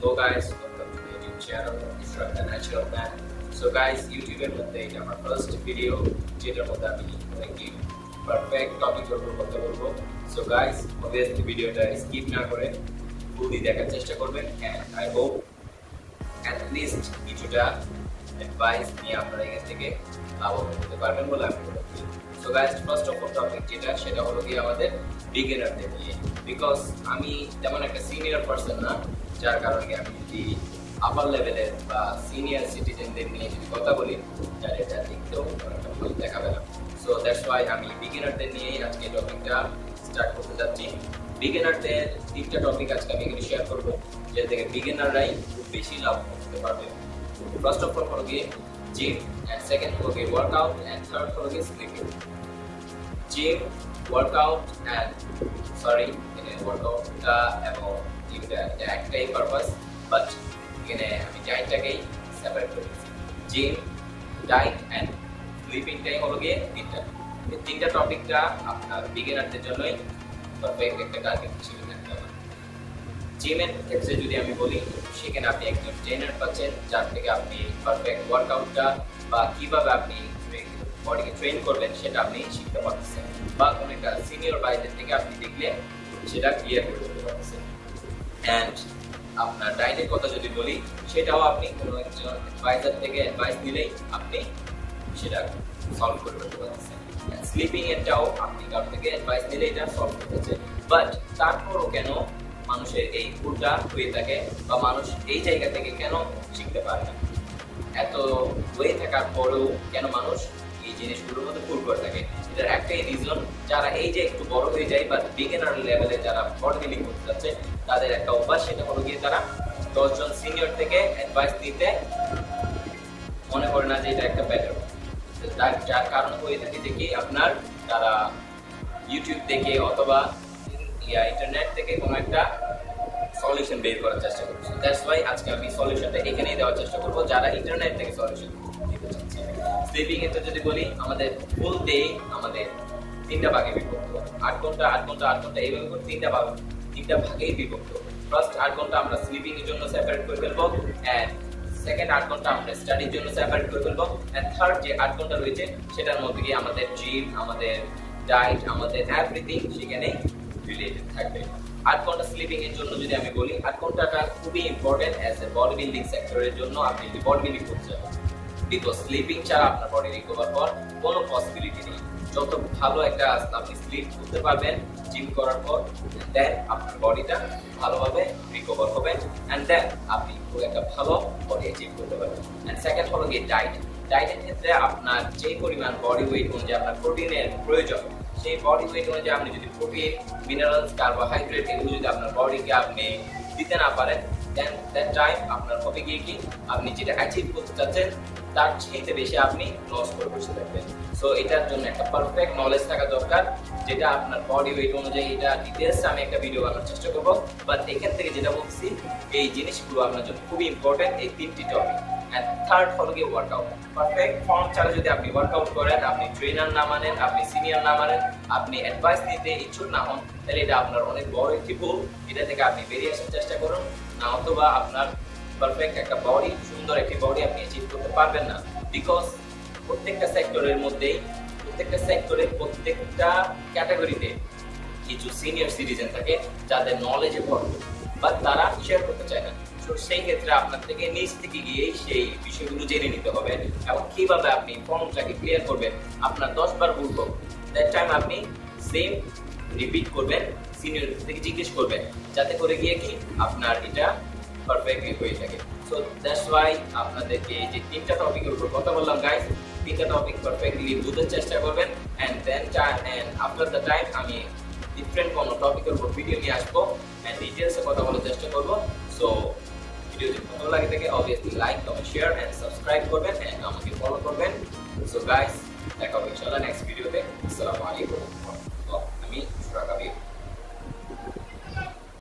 Hello guys, welcome to the YouTube channel Ishraq the Natural Man. So guys, YouTube এর মধ্যে এটা আমার first video যেটার মধ্যে আমি একটি পারফেক্ট টপিকের উপর কথা বলবো। সো গাইস, অবভিয়াসলি ভিডিওটা স্কিপ না করে পুরোই দেখার চেষ্টা করবেন and I hope at least কিছুটা অ্যাডভাইস নিয়ে আপনারা এখান থেকে লাভবান হতে পারবেন বলে আমি মনে করি। So guys, first of all topic সেটা হলো কি আমাদের বিগিনারদের নিয়ে, বিকজ আমি তেমন একটা সিনিয়র পারসন না, যার কারণে আমি যদি আপার লেভেলের বা সিনিয়র সিটিজেনদের নিয়ে যদি কথা বলি তাহলে এটা দেখতেও ভুল দেখাবে না। সো দ্যাটস ওয়াই আমি বিগিনারদের নিয়েই আজকে টপিকটা স্টার্ট করতে যাচ্ছি। বিগিনারদের তিনটা টপিক আজকে আমি এখানে শেয়ার করবো, যেটা থেকে বিগিনাররাই খুব বেশি লাভ করতে পারবে। ফার্স্ট অফ অল হলো গিয়ে জিম, অ্যান্ড সেকেন্ড হলো গিয়ে ওয়ার্কআউট, অ্যান্ড থার্ড হলো গিয়ে স্লিপিং। জিম, ওয়ার্কআউট অ্যান্ড ওয়ার্কআউটটা এবং জিমটা এটা একটাই পারপাস, বাট এখানে আমি ডায়েটটাকেই সেপারেট করেছি। জিম, ডায়েট অ্যান্ড স্লিপিংটাই হলো গিয়ে তিনটা টপিকটা আপনার বিগিনারদের জন্যই পারফেক্ট একটা টার্গেট হিসেবে থাকতে হবে। জিমের ক্ষেত্রে যদি আমি বলি, সেখানে আপনি একজন ট্রেনার পাচ্ছেন যার থেকে আপনি পারফেক্ট ওয়ার্কআউটটা বা কিভাবে আপনি বডিকে ট্রেন করবেন সেটা আপনি শিখতে পারতেছেন, বা কোনো একটা সিনিয়র বাইদের থেকে আপনি দেখলে সেটা ক্লিয়ার করে দিতে পারতেছেন। অ্যান্ড আপনার ডায়েটের কথা যদি বলি, সেটাও আপনি কোনো একজন অ্যাডভাইজার থেকে অ্যাডভাইস নিলেই আপনি সেটা সলভ করে ফেলতে পারতেছেন। স্লিপিং এরটাও আপনি কারোর থেকে অ্যাডভাইস নিলে এটা সলভ করতেছেন। বাট তারপরও কেন মানুষের এই ভুলটা হয়ে থাকে, বা মানুষ এই জায়গা থেকে কেন শিখতে পারে না, এত হয়ে থাকার পরেও কেন মানুষ এই জিনিসগুলোর মধ্যে ভুল করে থাকে? এটার একটাই রিজন, যারা এই যে একটু বড় হয়ে যায় বা বিগিনার লেভেলে যারা বডি বিল্ডিং করতে যাচ্ছে, তাদের একটা অভ্যাস, সেটা হলো গিয়ে তারা 10 জন সিনিয়র থেকে অ্যাডভাইস নিতে মনে করে না যে এটা একটা বেটার। যার কারণ হয়ে থাকে যে কি আপনার তারা ইউটিউব থেকে অথবা ইন্টারনেট থেকে কোনো একটা সলিউশন বের করার চেষ্টা করছে। দ্যাটস ওয়াই আজকে আমি সলিউশনটা এখানেই দেওয়ার চেষ্টা করবো, যারা ইন্টারনেট থেকে সলিউশন দিতে চাচ্ছে। স্লিপিং এর যদি বলি, আমাদের ফুল ডে আমাদের তিনটা ভাগে বিভক্ত। 8 ঘন্টা এইভাবে করে তিনটা ভাগেই বিভক্ত। ফার্স্ট 8 ঘন্টা আমরা স্লিপিং এর জন্য সেপারেট করে ফেলবো, এন্ড সেকেন্ড 8 ঘন্টা আমরা স্টাডির জন্য সেপারেট করে ফেলবো, এন্ড থার্ড যে 8 ঘন্টা রয়েছে সেটার মধ্যে গিয়ে আমাদের জিম, আমাদের ডায়েট, আমাদের এভরিথিং সেখানে রিলেটেড থাকবে। 8 ঘন্টা স্লিপিং এর জন্য যদি আমি বলি, 8 ঘন্টাটা খুবই important as a body building সেক্টরের জন্য। আপনি যদি বডি বিল্ডিং করতে চান, বিকজ স্লিপিং ছাড়া আপনার বডি রিকভার হওয়ার কোনো পসিবিলিটি নেই। যত ভালো একটা আপনি স্লিপ করতে পারবেন জিম করার পর, দেন আপনার বডিটা ভালোভাবে রিকভার হবে, অ্যান্ড দেন আপনি খুব একটা ভালো বডি অ্যাচিভ করতে পারবেন। অ্যান্ড সেকেন্ড হলো গিয়ে ডায়েট। ডায়েটের ক্ষেত্রে আপনার যে পরিমাণ বডি ওয়েট অনুযায়ী আপনার প্রোটিনের প্রয়োজন, সেই বডি ওয়েট অনুযায়ী আপনি যদি প্রোটিন, মিনারেলস, কার্বোহাইড্রেট এগুলো যদি আপনার বডিকে আপনি দিতে না পারেন, দেন দ্যাট টাইম আপনার হবে গিয়ে কি আপনি যেটা অ্যাচিভ করতে চাচ্ছেন তার চাইতে বেশি আপনি লস করে বসে থাকবেন। সো এটার জন্য একটা পারফেক্ট নলেজ থাকা দরকার, যেটা আপনার বডি ওয়েট অনুযায়ী। এটা ডিটেলস আমি একটা ভিডিও বানানোর চেষ্টা করবো, বাট এখান থেকে যেটা বলছি এই জিনিসগুলো আপনার জন্য খুবই ইম্পর্টেন্ট, এই তিনটি টপিক। অ্যান্ড থার্ড হলো গিয়ে ওয়ার্কআউট। পারফেক্ট ফর্ম ছাড়া যদি আপনি ওয়ার্কআউট করেন, আপনি ট্রেনার না মানেন, আপনি সিনিয়র না মানেন, আপনি অ্যাডভাইস নিতে ইচ্ছুক না হন, তাহলে এটা আপনার অনেক বড় একটি ভুল। এটা থেকে আপনি বেরিয়ে আসার চেষ্টা করুন, না অথবা আপনার পারফেক্ট একটা বডি, সুন্দর একটি বডি আপনি অ্যাচিভ করতে পারবেন না। বিকজ প্রত্যেকটা সেক্টরের মধ্যেই, প্রত্যেকটা সেক্টরে, প্রত্যেকটা ক্যাটাগরিতে কিছু সিনিয়র সিটিজেন থাকে যাদের নলেজে ভরপুর, বাট তারা শেয়ার করতে চায় না। তো সেই ক্ষেত্রে আপনার থেকে নিজ থেকে গিয়ে সেই বিষয়গুলো জেনে নিতে হবে, এবং কিভাবে আপনি ফর্মটাকে ক্লিয়ার করবেন। আপনার 10 বার ভুল হোক, দ্যাট টাইম আপনি সেম রিপিট করবেন, সিনিয়র থেকে জিজ্ঞেস করবেন, যাতে করে গিয়ে কি আপনার এটা পারফেক্টলি হয়ে থাকে। সো দ্যাটস ওয়াই আপনাদেরকে এই যে তিনটা টপিকের উপর কথা বললাম গাইস, তিনটা টপিক পারফেক্টলি বুঝার চেষ্টা করবেন, and then after the time আমি ডিফারেন্ট কোনো টপিকের উপর ভিডিও নিয়ে আসবো, অ্যান্ড ডিটেলসে কথা বলার চেষ্টা করবো। সো ভিডিও যদি ভালো লাগে থাকে, obviously like, comment, share and subscribe করবেন, অ্যান্ড আমাকে ফলো করবেন। সো গাইস, দেখা হবে ইনশাআল্লাহ নেক্সট ভিডিওতে। আসসালামু আলাইকুম।